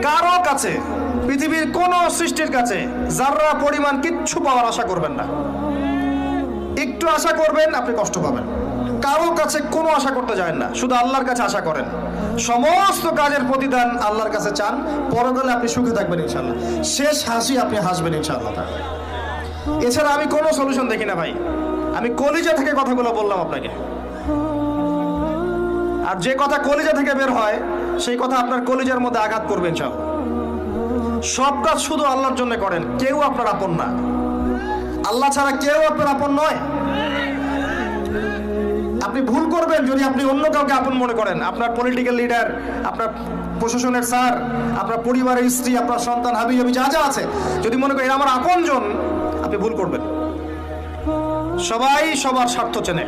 কারো কাছে, পৃথিবীর কোন সৃষ্টির কাছে যাররা পরিমাণ কিচ্ছু পাওয়ার আশা করবেন না। একটু আশা করবেন আপনি কষ্ট পাবেন। কারো কাছে কোনো আশা করতে যাবেন না, শুধু আল্লাহর কাছে আশা করেন। সমস্ত কাজের প্রতিদান আল্লাহর কাছে চান, পরকালে আপনি সুখে থাকবেন ইনশাআল্লাহ। শেষ হাসি আপনি হাসবেন ইনশাআল্লাহ। এছাড়া আমি কোনো সলিউশন দেখি না ভাই। আমি কলিজা থেকে কথাগুলো বললাম আপনাকে, আর যে কথা কলিজা থেকে বের হয় সেই কথা আপনার কলিজার মধ্যে আঘাত করবে ইনশাআল্লাহ। সব কাজ শুধু আল্লাহর জন্য করেন, কেউ আপনার আপন না। আল্লাহ ছাড়া কেউ আপনার আপন নয়। আপনি ভুল করবেন যদি আপনি অন্য কাউকে আপন মনে করেন। আপনার পলিটিক্যাল লিডার, আপনার প্রশাসনের স্যার, আপনার পরিবারের স্ত্রী, আপনার সন্তান, হাবি হাবি যা যা আছে, যদি মনে করেন আমার আপনজন, আপনি ভুল করবেন। সবাই সবার স্বার্থ চেনে,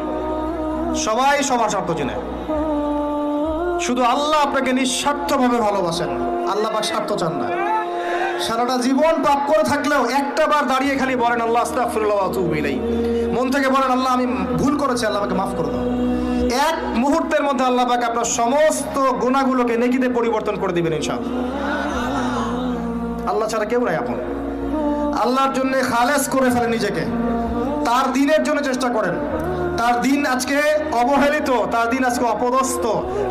সবাই সবার স্বার্থ চেনে। শুধু আল্লাহ আপনাকে নিঃস্বার্থভাবে ভালোবাসেন, আল্লাহ পাক স্বার্থ চান না। সারাটা জীবন পাপ করে থাকলেও একটা বার দাঁড়িয়ে খালি বলেন আল্লাহ আস্তাগফিরুল্লাহ ওয়া আতুবু ইলাইহি। মন থেকে বলেন আল্লাহ আমি ভুল করেছি, আল্লাহ আমাকে মাফ করে দাও। এক মুহূর্তের মধ্যে আল্লাহ পাক আপনার সমস্ত গুনাহগুলোকে নেকিতে পরিবর্তন করে দিবেন ইনশাআল্লাহ। আল্লাহ ছাড়া কেউ নাই আপন। আল্লাহর জন্য খালেস করে ফেলেন নিজেকে, তার দ্বীনের জন্য চেষ্টা করেন। তার দিন আজকে অবহেলিত, তার দিন আজকে অপদস্থ।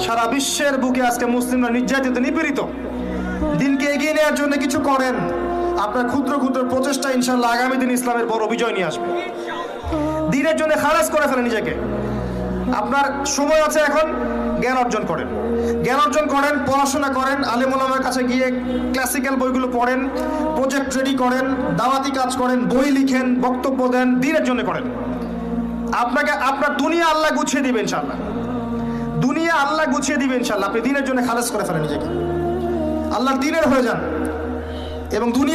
সারা বিশ্বের বুকে আজকে মুসলিমরা নির্যাতিত, নিপীড়িত। দিনকে এগিয়ে নেওয়ার জন্য কিছু করেন। আপনার ক্ষুদ্র ক্ষুদ্র প্রচেষ্টা ইনশাআল্লাহ আগামী দিন ইসলামের বড় বিজয় নিয়ে আসবে। দিনের জন্য খালাস করে ফেলেন নিজেকে। আপনার সময় আছে এখন, জ্ঞান অর্জন করেন, জ্ঞান অর্জন করেন, পড়াশোনা করেন, আলেম ওলামার কাছে গিয়ে ক্লাসিক্যাল বইগুলো পড়েন, প্রজেক্ট রেডি করেন, দাওয়াতি কাজ করেন, বই লিখেন, বক্তব্য দেন, দিনের জন্য করেন। আপনাকে আপনার দুনিয়া আল্লাহ গুছিয়ে দিবেন ইনশাআল্লাহ। দুনিয়া আল্লাহ গুছিয়ে দিবেন ইনশাআল্লাহ। আপনি দিনের জন্য খালাস করে ফেলেন নিজেকে, আল্লাহর দিনের হয়ে যান এবং দুনিয়া